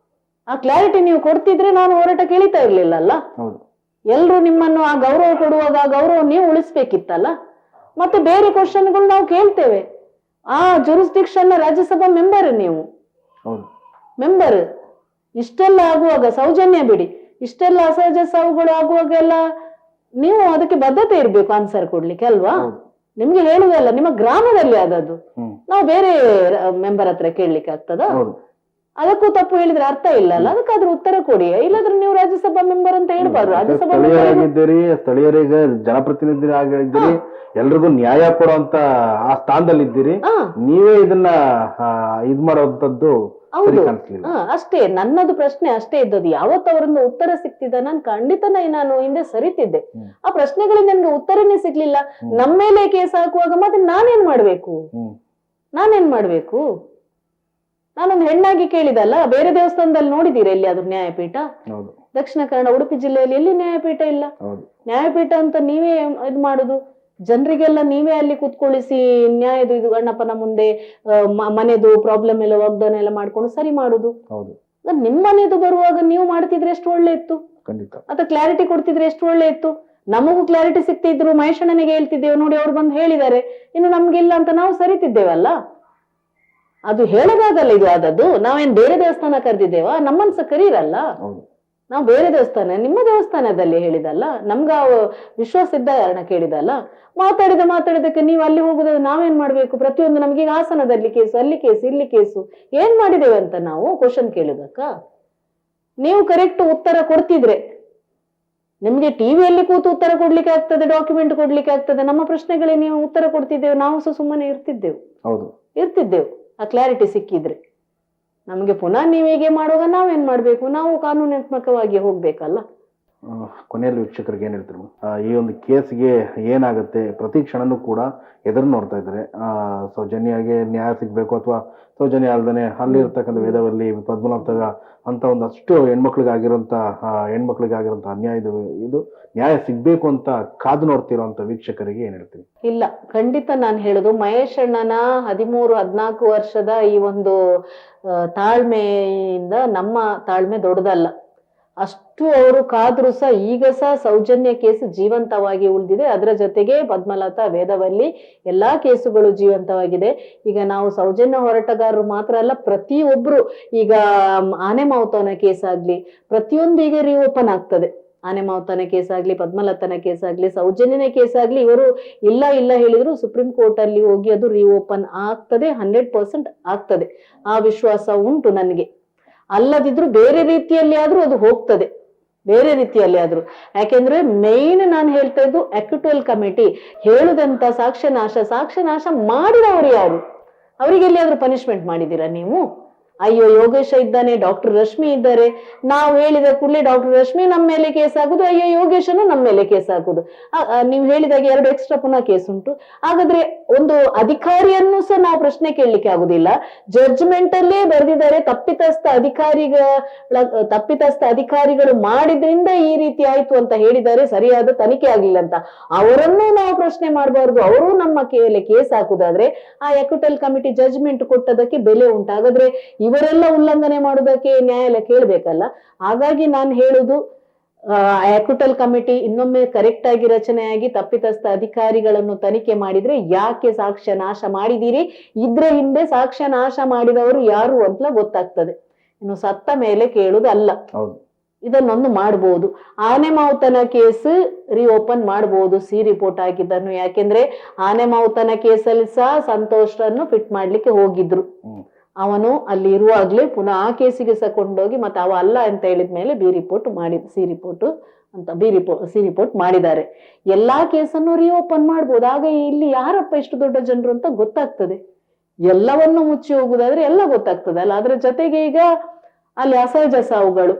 ಆ ಕ್ಲಾರಿಟಿ ನೀವು ಕೊಡ್ತಿದ್ರೆ ನಾನು ಹೋರಾಟಕ್ಕೆ ಇಳಿತಾ ಇರ್ಲಿಲ್ಲ ಅಲ್ಲ. ಎಲ್ರು ನಿಮ್ಮನ್ನು ಆ ಗೌರವ ಕೊಡುವಾಗ ಆ ಗೌರವ ನೀವು ಉಳಿಸ್ಬೇಕಿತ್ತಲ್ಲ. ಮತ್ತೆ ಬೇರೆ ಕ್ವಶನ್ಗಳು ನಾವು ಕೇಳ್ತೇವೆ. ಆ ಜುರಿಸ್ಡಿಕ್ಷನ್ ರಾಜ್ಯಸಭಾ ಮೆಂಬರ್ ನೀವು, ಮೆಂಬರ್. ಇಷ್ಟೆಲ್ಲ ಆಗುವಾಗ ಸೌಜನ್ಯ ಬಿಡಿ, ಇಷ್ಟೆಲ್ಲ ಅಸಹಜ ಸಾವುಗಳು ಆಗುವಾಗೆಲ್ಲ ನೀವು ಅದಕ್ಕೆ ಬದ್ಧತೆ ಇರ್ಬೇಕು ಆನ್ಸರ್ ಕೊಡ್ಲಿಕ್ಕೆ ಅಲ್ವಾ? ನಿಮ್ಗೆ ಹೇಳುದಲ್ಲ, ನಿಮ್ಮ ಗ್ರಾಮದಲ್ಲಿ ಆದದ್ದು, ನಾವು ಬೇರೆ ಮೆಂಬರ್ ಹತ್ರ ಕೇಳಲಿಕ್ಕೆ ಆಗ್ತದ? ಅದಕ್ಕೂ ತಪ್ಪು ಹೇಳಿದ್ರೆ ಅರ್ಥ ಇಲ್ಲ ಅಲ್ಲ. ಅದಕ್ಕಾದ್ರೂ ಉತ್ತರ ಕೊಡಿ. ಇಲ್ಲಾದ್ರೆ ನೀವು ರಾಜ್ಯಸಭಾ ಮೆಂಬರ್ ಅಂತ ಹೇಳ್ಬಾರ್ದು. ರಾಜ್ಯಸಭಾ ಸ್ಥಳೀಯರಿಗೆ ಜನಪ್ರತಿನಿಧಿ ಆಗಿದ್ದೀರಿ, ಎಲ್ರಿಗೂ ನ್ಯಾಯ ಕೊಡುವಂತ ಆ ಸ್ಥಾನದಲ್ಲಿ ಇದ್ದೀರಿ, ನೀವೇ ಇದನ್ನ ಇದ್ ಮಾಡೋಂಥದ್ದು ಅಷ್ಟೇ. ನನ್ನದು ಪ್ರಶ್ನೆ ಅಷ್ಟೇ ಇದ್ದದ್ದು. ಯಾವತ್ತು ಅವರಿಂದ ಉತ್ತರ ಸಿಕ್ತಿದ್ದ ನಾನು ಖಂಡಿತ ನಾನು ಹಿಂದೆ ಸರಿತಿದ್ದೆ. ಆ ಪ್ರಶ್ನೆಗಳಿಗೆ ನನ್ಗೆ ಉತ್ತರನೇ ಸಿಗ್ಲಿಲ್ಲ. ನಮ್ಮ ಮೇಲೆ ಕೇಸ್ ಹಾಕುವಾಗ ಮತ್ತೆ ನಾನೇನ್ ಮಾಡ್ಬೇಕು? ನಾನೊಂದು ಹೆಣ್ಣಾಗಿ ಕೇಳಿದಲ್ಲ. ಬೇರೆ ದೇವಸ್ಥಾನದಲ್ಲಿ ನೋಡಿದೀರ ಎಲ್ಲಿ ಅದು ನ್ಯಾಯಪೀಠ? ದಕ್ಷಿಣ ಕನ್ನಡ ಉಡುಪಿ ಜಿಲ್ಲೆಯಲ್ಲಿ ಎಲ್ಲಿ ನ್ಯಾಯಪೀಠ ಇಲ್ಲ. ನ್ಯಾಯಪೀಠ ಅಂತ ನೀವೇ ಇದ್ ಮಾಡುದು, ಜನರಿಗೆಲ್ಲ ನೀವೇ ಅಲ್ಲಿ ಕುತ್ಕೊಳಿಸಿ ನ್ಯಾಯದು ಇದು ಅಣ್ಣಪ್ಪನ ಮುಂದೆ ಮನೆದು ಪ್ರಾಬ್ಲಮ್ ಎಲ್ಲ ವಾಗ್ದಾನ ಎಲ್ಲ ಮಾಡ್ಕೊಂಡು ಸರಿ ಮಾಡುದು. ನಿಮ್ ಮನೆದು ಬರುವಾಗ ನೀವು ಮಾಡ್ತಿದ್ರೆ ಎಷ್ಟು ಒಳ್ಳೆ ಇತ್ತು, ಅಥವಾ ಕ್ಲಾರಿಟಿ ಕೊಡ್ತಿದ್ರೆ ಎಷ್ಟು ಒಳ್ಳೆ ಇತ್ತು. ನಮಗೂ ಕ್ಲಾರಿಟಿ ಸಿಕ್ತಿದ್ರು, ಮಹೇಶಣ್ಣನಿಗೆ ಹೇಳ್ತಿದ್ದೇವೆ, ನೋಡಿ ಅವ್ರು ಬಂದು ಹೇಳಿದ್ದಾರೆ, ಇನ್ನು ನಮ್ಗಿಲ್ಲ ಅಂತ ನಾವು ಸರಿತಿದ್ದೇವಲ್ಲ. ಅದು ಹೇಳದಾಗಲ್ಲ ಇದು ಆದದ್ದು. ನಾವೇನ್ ಬೇರೆ ದೇವಸ್ಥಾನ ಕರೆದಿದ್ದೇವಾ? ನಮ್ಮನ್ಸ ಕರೀರಲ್ಲ. ನಾವು ಬೇರೆ ದೇವಸ್ಥಾನ, ನಿಮ್ಮ ದೇವಸ್ಥಾನದಲ್ಲಿ ಹೇಳಿದಲ್ಲ, ನಮ್ಗ ವಿಶ್ವಾಸ ಇದ್ದ ಕಾರಣ ಕೇಳಿದಲ್ಲ. ಮಾತಾಡಿದಕ್ಕೆ ನೀವು ಅಲ್ಲಿ ಹೋಗುದು ನಾವೇನ್ ಮಾಡ್ಬೇಕು? ಪ್ರತಿಯೊಂದು ನಮ್ಗೆ ಈಗ ಹಾಸನದಲ್ಲಿ ಕೇಸು, ಅಲ್ಲಿ ಕೇಸು, ಇಲ್ಲಿ ಕೇಸು, ಏನ್ ಮಾಡಿದೇವೆ ಅಂತ ನಾವು ಕ್ವಶನ್ ಕೇಳಿದಕ್ಕ? ನೀವು ಕರೆಕ್ಟ್ ಉತ್ತರ ಕೊಡ್ತಿದ್ರೆ ನಿಮ್ಗೆ ಟಿವಿಯಲ್ಲಿ ಕೂತು ಉತ್ತರ ಕೊಡ್ಲಿಕ್ಕೆ ಆಗ್ತದೆ, ಡಾಕ್ಯುಮೆಂಟ್ ಕೊಡ್ಲಿಕ್ಕೆ ಆಗ್ತದೆ. ನಮ್ಮ ಪ್ರಶ್ನೆಗಳಿಗೆ ನೀವು ಉತ್ತರ ಕೊಡ್ತಿದ್ದೇವೆ, ನಾವು ಸಹ ಸುಮ್ಮನೆ ಇರ್ತಿದ್ದೆವು ಆ ಕ್ಲಾರಿಟಿ ಸಿಕ್ಕಿದ್ರೆ. ನಮ್ಗೆ ಪುನಃ ನೀವು ಹೀಗೆ ಮಾಡುವಾಗ ನಾವೇನ್ ಮಾಡ್ಬೇಕು? ನಾವು ಕಾನೂನಾತ್ಮಕವಾಗಿ ಹೋಗ್ಬೇಕಲ್ಲ. ಕೊನೆಯಲ್ಲಿ ವೀಕ್ಷಕರಿಗೆ ಏನ್ ಹೇಳ್ತಾರೆ, ಈ ಒಂದು ಕೇಸ್ಗೆ ಏನಾಗುತ್ತೆ ಪ್ರತಿ ಕ್ಷಣನೂ ಕೂಡ ಎದುರು ನೋಡ್ತಾ ಇದ್ದಾರೆ. ಸೌಜನ್ಯಗೆ ನ್ಯಾಯ ಸಿಗ್ಬೇಕು, ಅಥವಾ ಸೌಜನ್ಯ ಅಲ್ದೇನೆ ಅಲ್ಲಿ ಇರ್ತಕ್ಕಂಥ ವೇದವಲ್ಲಿ ಪದ್ಮನಾಭ ಅಂತ ಒಂದಷ್ಟು ಹೆಣ್ಮಕ್ಳಿಗಾಗಿರೋಂಥ ಅನ್ಯಾಯ ಇದು ನ್ಯಾಯ ಸಿಗ್ಬೇಕು ಅಂತ ಕಾದು ನೋಡ್ತಿರೋಂಥ ವೀಕ್ಷಕರಿಗೆ ಏನ್ ಹೇಳ್ತೀವಿ? ಇಲ್ಲ, ಖಂಡಿತ ನಾನು ಹೇಳುದು ಮಹೇಶ್ ಅಣ್ಣನ 13-14 ವರ್ಷದ ಈ ಒಂದು ತಾಳ್ಮೆಯಿಂದ ನಮ್ಮ ತಾಳ್ಮೆ ದೊಡ್ಡದಲ್ಲ. ಅಷ್ಟು ಅವರು ಕಾದ್ರೂ ಸಹ ಈಗ ಸಹ ಸೌಜನ್ಯ ಕೇಸ್ ಜೀವಂತವಾಗಿ ಉಳಿದಿದೆ. ಅದರ ಜೊತೆಗೆ ಪದ್ಮಲತಾ, ವೇದವಲ್ಲಿ ಎಲ್ಲಾ ಕೇಸುಗಳು ಜೀವಂತವಾಗಿದೆ. ಈಗ ನಾವು ಸೌಜನ್ಯ ಹೋರಾಟಗಾರರು ಮಾತ್ರ ಅಲ್ಲ, ಪ್ರತಿಯೊಬ್ರು ಈಗ ಆನೆ ಮಾವುತನ ಕೇಸ್ ಆಗ್ಲಿ, ಪ್ರತಿಯೊಂದು ಈಗ ರಿಓಪನ್ ಆಗ್ತದೆ. ಆನೆ ಮಾವುತನ ಕೇಸ್ ಆಗ್ಲಿ, ಪದ್ಮಲತನ ಕೇಸ್ ಆಗ್ಲಿ, ಸೌಜನ್ಯನ ಕೇಸ್ ಆಗ್ಲಿ, ಇವರು ಇಲ್ಲ ಹೇಳಿದ್ರು ಸುಪ್ರೀಂ ಕೋರ್ಟ್ ಅಲ್ಲಿ ಹೋಗಿ ಅದು ರಿಓಪನ್ ಆಗ್ತದೆ, 100% ಆಗ್ತದೆ. ಆ ವಿಶ್ವಾಸ ಉಂಟು ನನಗೆ. ಅಲ್ಲದಿದ್ರು ಬೇರೆ ರೀತಿಯಲ್ಲಿ ಆದ್ರೂ ಅದು ಹೋಗ್ತದೆ, ಬೇರೆ ರೀತಿಯಲ್ಲಿ ಆದ್ರೂ. ಯಾಕೆಂದ್ರೆ ಮೇನ್ ನಾನು ಹೇಳ್ತಾ ಇದ್ದು ಅಕ್ಯೂಟಲ್ ಕಮಿಟಿ ಹೇಳುದಂತ ಸಾಕ್ಷ್ಯನಾಶ ಮಾಡಿದವರು ಯಾರು? ಅವರಿಗೆ ಎಲ್ಲಿಯಾದ್ರೂ ಪನಿಷ್ಮೆಂಟ್ ಮಾಡಿದೀರಾ ನೀವು? ಅಯ್ಯೋ ಯೋಗೇಶ ಇದ್ದಾನೆ, ಡಾಕ್ಟರ್ ರಶ್ಮಿ ಇದ್ದಾರೆ, ನಾವು ಹೇಳಿದ ಕೂಡಲೇ ಡಾಕ್ಟರ್ ರಶ್ಮಿ ನಮ್ಮ ಮೇಲೆ ಕೇಸ್ ಹಾಕುದು, ಅಯ್ಯೋ ಯೋಗೇಶನು ನಮ್ಮ ಮೇಲೆ ಕೇಸ್ ಹಾಕುದು. ನೀವು ಹೇಳಿದಾಗ 2 ಎಕ್ಸ್ಟ್ರಾ ಪುನಃ ಕೇಸ್ ಉಂಟು. ಹಾಗಾದ್ರೆ ಒಂದು ಅಧಿಕಾರಿಯನ್ನು ಸಹ ನಾವು ಪ್ರಶ್ನೆ ಕೇಳಲಿಕ್ಕೆ ಆಗುದಿಲ್ಲ. ಜಡ್ಜ್ಮೆಂಟ್ ಅಲ್ಲೇ ಬರೆದಿದ್ದಾರೆ ತಪ್ಪಿತಸ್ಥ ಅಧಿಕಾರಿಗಳು ಮಾಡಿದ್ರಿಂದ ಈ ರೀತಿ ಆಯ್ತು ಅಂತ ಹೇಳಿದ್ದಾರೆ, ಸರಿಯಾದ ತನಿಖೆ ಆಗ್ಲಿಲ್ಲ ಅಂತ. ಅವರನ್ನೂ ನಾವು ಪ್ರಶ್ನೆ ಮಾಡಬಾರ್ದು, ಅವರು ನಮ್ಮ ಮೇಲೆ ಕೇಸ್ ಹಾಕುದಾದ್ರೆ ಆ ಎಕ್ವಿಟಲ್ ಕಮಿಟಿ ಜಡ್ಜ್ಮೆಂಟ್ ಕೊಟ್ಟದಕ್ಕೆ ಬೆಲೆ ಉಂಟು. ಹಾಗಾದ್ರೆ ಇವರೆಲ್ಲ ಉಲ್ಲಂಘನೆ ಮಾಡುವುದಕ್ಕೆ ನ್ಯಾಯಾಲಯ ಕೇಳ್ಬೇಕಲ್ಲ. ಹಾಗಾಗಿ ನಾನು ಹೇಳುದು, ಎಕ್ವಿಟಲ್ ಕಮಿಟಿ ಇನ್ನೊಮ್ಮೆ ಕರೆಕ್ಟ್ ಆಗಿ ರಚನೆಯಾಗಿ ತಪ್ಪಿತಸ್ಥ ಅಧಿಕಾರಿಗಳನ್ನು ತನಿಖೆ ಮಾಡಿದ್ರೆ ಯಾಕೆ ಸಾಕ್ಷ್ಯ ನಾಶ ಮಾಡಿದಿರಿ, ಇದ್ರ ಹಿಂದೆ ಸಾಕ್ಷ್ಯ ನಾಶ ಮಾಡಿದವರು ಯಾರು ಅಂತ ಗೊತ್ತಾಗ್ತದೆ. ಇನ್ನು ಸತ್ತ ಮೇಲೆ ಕೇಳುದಲ್ಲ. ಇದನ್ನೊಂದು ಮಾಡಬಹುದು. ಆನೆ ಮಾವುತನ ಕೇಸ್ ರಿಓಪನ್ ಮಾಡಬಹುದು, ಸಿ ರಿಪೋರ್ಟ್ ಆಗಿದ್ದನ್ನು. ಯಾಕೆಂದ್ರೆ ಆನೆ ಮಾವುತನ ಕೇಸಲ್ಲಿ ಸಹ ಸಂತೋಷನ್ನು ಫಿಟ್ ಮಾಡ್ಲಿಕ್ಕೆ ಹೋಗಿದ್ರು. ಅವನು ಅಲ್ಲಿ ಇರುವಾಗ್ಲೇ ಪುನಃ ಆ ಕೇಸಿಗೆ ಸಹ ಕೊಂಡೋಗಿ ಮತ್ತೆ ಅವ ಅಲ್ಲ ಅಂತ ಹೇಳಿದ್ಮೇಲೆ ಸಿ ರಿಪೋರ್ಟ್ ಮಾಡಿದ್ದಾರೆ. ಎಲ್ಲಾ ಕೇಸನ್ನು ರಿಓಪನ್ ಮಾಡ್ಬೋದು. ಆಗ ಇಲ್ಲಿ ಯಾರಪ್ಪ ಇಷ್ಟು ದೊಡ್ಡ ಜನರು ಅಂತ ಗೊತ್ತಾಗ್ತದೆ. ಎಲ್ಲವನ್ನು ಮುಚ್ಚಿ ಹೋಗುದಾದ್ರೆ ಎಲ್ಲ ಗೊತ್ತಾಗ್ತದೆ ಅಲ್ಲ. ಅದ್ರ ಜೊತೆಗೆ ಈಗ ಅಲ್ಲಿ ಅಸಹಜ ಸಾವುಗಳು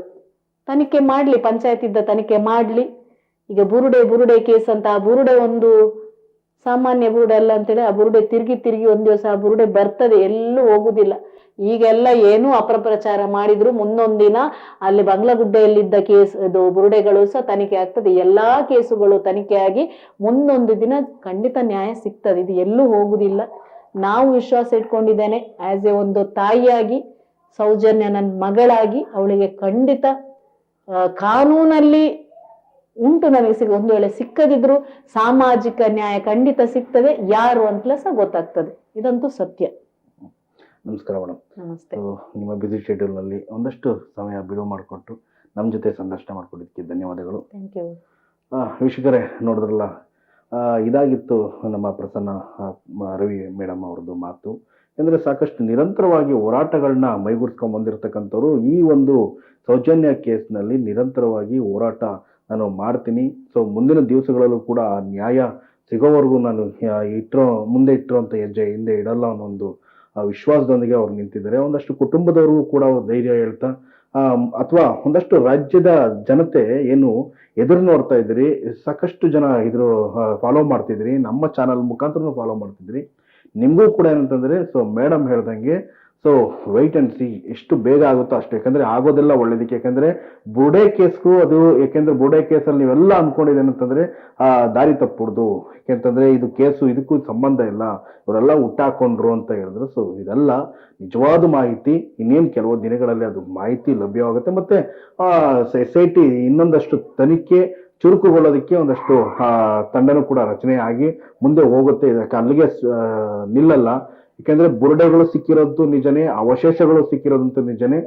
ತನಿಖೆ ಮಾಡ್ಲಿ, ಪಂಚಾಯತಿದ್ದ ತನಿಖೆ ಮಾಡ್ಲಿ. ಈಗ ಬುರುಡೆ ಕೇಸ್ ಅಂತ, ಆ ಬುರುಡೆ ಒಂದು ಸಾಮಾನ್ಯ ಬುರುಡೆ ಅಲ್ಲ ಅಂತೇಳಿ ಆ ಬುರುಡೆ ತಿರುಗಿ ಒಂದ್ ದಿವಸ ಆ ಬುರುಡೆ ಬರ್ತದೆ, ಎಲ್ಲೂ ಹೋಗುದಿಲ್ಲ. ಈಗೆಲ್ಲ ಏನೂ ಅಪಪ್ರಚಾರ ಮಾಡಿದ್ರು ಮುಂದೊಂದಿನ ಅಲ್ಲಿ ಬಂಗ್ಲಗುಡ್ಡೆಯಲ್ಲಿದ್ದ ಕೇಸ್ ಇದು ಬುರುಡೆಗಳು ಸಹ ತನಿಖೆ ಆಗ್ತದೆ. ಎಲ್ಲಾ ಕೇಸುಗಳು ತನಿಖೆ ಆಗಿ ಮುಂದೊಂದು ದಿನ ಖಂಡಿತ ನ್ಯಾಯ ಸಿಗ್ತದೆ. ಇದು ಎಲ್ಲೂ ಹೋಗುದಿಲ್ಲ. ನಾವು ವಿಶ್ವಾಸ ಇಟ್ಕೊಂಡಿದ್ದೇನೆ, ಆಸ್ ಎ ಒಂದು ತಾಯಿಯಾಗಿ, ಸೌಜನ್ಯ ನನ್ನ ಮಗಳಾಗಿ ಅವಳಿಗೆ ಖಂಡಿತ ಕಾನೂನಲ್ಲಿ ಉಂಟು. ನನಗೆ ಒಂದು ವೇಳೆ ಸಿಕ್ಕದಿದ್ರು ಸಾಮಾಜಿಕ ನ್ಯಾಯ ಖಂಡಿತ ಸಿಗ್ತದೆ, ಯಾರು ಅಂತಲೇ ಸಹ ಗೊತ್ತಾಗ್ತದೆ. ಇದಂತೂ ಸತ್ಯ. ನಮಸ್ಕಾರ ಮೇಡಮ್. ನಮಸ್ತೆ. ನಿಮ್ಮ ಬಿಸಿ ಶೆಡ್ಯೂಲ್ ನಲ್ಲಿ ಒಂದಷ್ಟು ಸಮಯ ಬಿಡುವು ಮಾಡಿಕೊಟ್ಟು ನಮ್ಮ ಜೊತೆ ಸಂದರ್ಶನ ಮಾಡ್ಕೊಂಡಿದ್ದಕ್ಕೆ ಧನ್ಯವಾದಗಳು. Thank you. ವೀಕ್ಷಕರೇ, ನೋಡಿದ್ರಲ್ಲ, ಇದಾಗಿತ್ತು ನಮ್ಮ ಪ್ರಸನ್ನ ರವಿ ಮೇಡಮ್ ಅವ್ರದ್ದು ಮಾತು. ಅಂದರೆ ಸಾಕಷ್ಟು ನಿರಂತರವಾಗಿ ಹೋರಾಟಗಳನ್ನ ಮೈಗೂಡಿಸ್ಕೊಂಡ್ ಬಂದಿರತಕ್ಕಂಥವ್ರು. ಈ ಒಂದು ಸೌಜನ್ಯ ಕೇಸ್ನಲ್ಲಿ ನಿರಂತರವಾಗಿ ಹೋರಾಟ ನಾನು ಮಾಡ್ತೀನಿ. ಸೊ ಮುಂದಿನ ದಿವಸಗಳಲ್ಲೂ ಕೂಡ ನ್ಯಾಯ ಸಿಗೋವರೆಗೂ ನಾನು ಮುಂದೆ ಇಟ್ಟಿರುವಂಥ ಹೆಜ್ಜೆ ಹಿಂದೆ ಇಡಲ್ಲ ಅನ್ನೋ ಒಂದು ವಿಶ್ವಾಸದೊಂದಿಗೆ ಅವ್ರು ನಿಂತಿದ್ದಾರೆ. ಒಂದಷ್ಟು ಕುಟುಂಬದವ್ರಿಗೂ ಕೂಡ ಧೈರ್ಯ ಹೇಳ್ತಾ, ಅಥವಾ ಒಂದಷ್ಟು ರಾಜ್ಯದ ಜನತೆ ಏನು ಎದುರು ನೋಡ್ತಾ ಇದ್ರಿ, ಸಾಕಷ್ಟು ಜನ ಇದ್ರು ಫಾಲೋ ಮಾಡ್ತಿದ್ರಿ, ನಮ್ಮ ಚಾನಲ್ ಮುಖಾಂತರ ಫಾಲೋ ಮಾಡ್ತಿದ್ರಿ. ನಿಮಗೂ ಕೂಡ ಏನಂತಂದ್ರೆ, ಸೊ ಮೇಡಮ್ ಹೇಳ್ದಂಗೆ, ಸೊ ವೈಟ್ ಅಂಡ್ ಸಿ, ಎಷ್ಟು ಬೇಗ ಆಗುತ್ತೋ ಅಷ್ಟು. ಯಾಕಂದ್ರೆ ಆಗೋದೆಲ್ಲ ಒಳ್ಳೇದಕ್ಕೆ. ಯಾಕಂದ್ರೆ ಬುರುಡೆ ಕೇಸ್ಗೂ ಅದು, ಯಾಕೆಂದ್ರೆ ಬುರುಡೆ ಕೇಸಲ್ಲಿ ನೀವೆಲ್ಲ ಅನ್ಕೊಂಡಿದ್ದೇನಂತಂದ್ರೆ ದಾರಿ ತಪ್ಪುಡ್ದು, ಯಾಕೆಂತಂದ್ರೆ ಇದು ಕೇಸು ಇದಕ್ಕೂ ಸಂಬಂಧ ಇಲ್ಲ, ಇವರೆಲ್ಲ ಹುಟ್ಟಾಕೊಂಡ್ರು ಅಂತ ಹೇಳಿದ್ರು. ಸೊ ಇದೆಲ್ಲ ನಿಜವಾದ ಮಾಹಿತಿ. ಇನ್ನೇನು ಕೆಲವು ದಿನಗಳಲ್ಲಿ ಅದು ಮಾಹಿತಿ ಲಭ್ಯವಾಗುತ್ತೆ. ಮತ್ತೆ SIT ಇನ್ನೊಂದಷ್ಟು ತನಿಖೆ ಚುರುಕುಗೊಳ್ಳೋದಕ್ಕೆ ಒಂದಷ್ಟು ತಂಡನೂ ಕೂಡ ರಚನೆ ಆಗಿ ಮುಂದೆ ಹೋಗುತ್ತೆ. ಇದಕ್ಕೆ ಅಲ್ಲಿಗೆ ನಿಲ್ಲಲ್ಲ. ಯಾಕೆಂದ್ರೆ ಬುರುಡೆಗಳು ಸಿಕ್ಕಿರೋದು ನಿಜನೇ, ಅವಶೇಷಗಳು ಸಿಕ್ಕಿರೋದಂತೂ ನಿಜನೇ.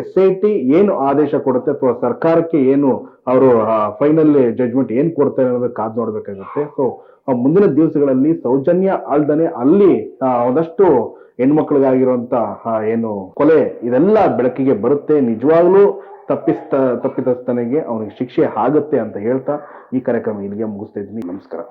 SIT ಏನು ಆದೇಶ ಕೊಡುತ್ತೆ ಅಥವಾ ಸರ್ಕಾರಕ್ಕೆ ಏನು ಅವರು ಫೈನಲ್ ಜಡ್ಜ್ಮೆಂಟ್ ಏನ್ ಕೊಡ್ತಾರೆ ಅನ್ನೋದಕ್ಕೆ ಕಾದ್ ನೋಡ್ಬೇಕಾಗುತ್ತೆ. ಸೊ ಮುಂದಿನ ದಿವಸಗಳಲ್ಲಿ ಸೌಜನ್ಯ ಅಲ್ದನೆ ಅಲ್ಲಿ ಒಂದಷ್ಟು ಹೆಣ್ಮಕ್ಳಿಗಾಗಿರುವಂತ ಏನು ಕೊಲೆ, ಇದೆಲ್ಲ ಬೆಳಕಿಗೆ ಬರುತ್ತೆ. ನಿಜವಾಗ್ಲೂ ತಪ್ಪಿತಸ್ಥನಿಗೆ ಅವನಿಗೆ ಶಿಕ್ಷೆ ಆಗುತ್ತೆ ಅಂತ ಹೇಳ್ತಾ ಈ ಕಾರ್ಯಕ್ರಮ ಇಲ್ಲಿಗೆ ಮುಗಿಸ್ತಾ ಇದ್ದೀನಿ. ನಮಸ್ಕಾರ.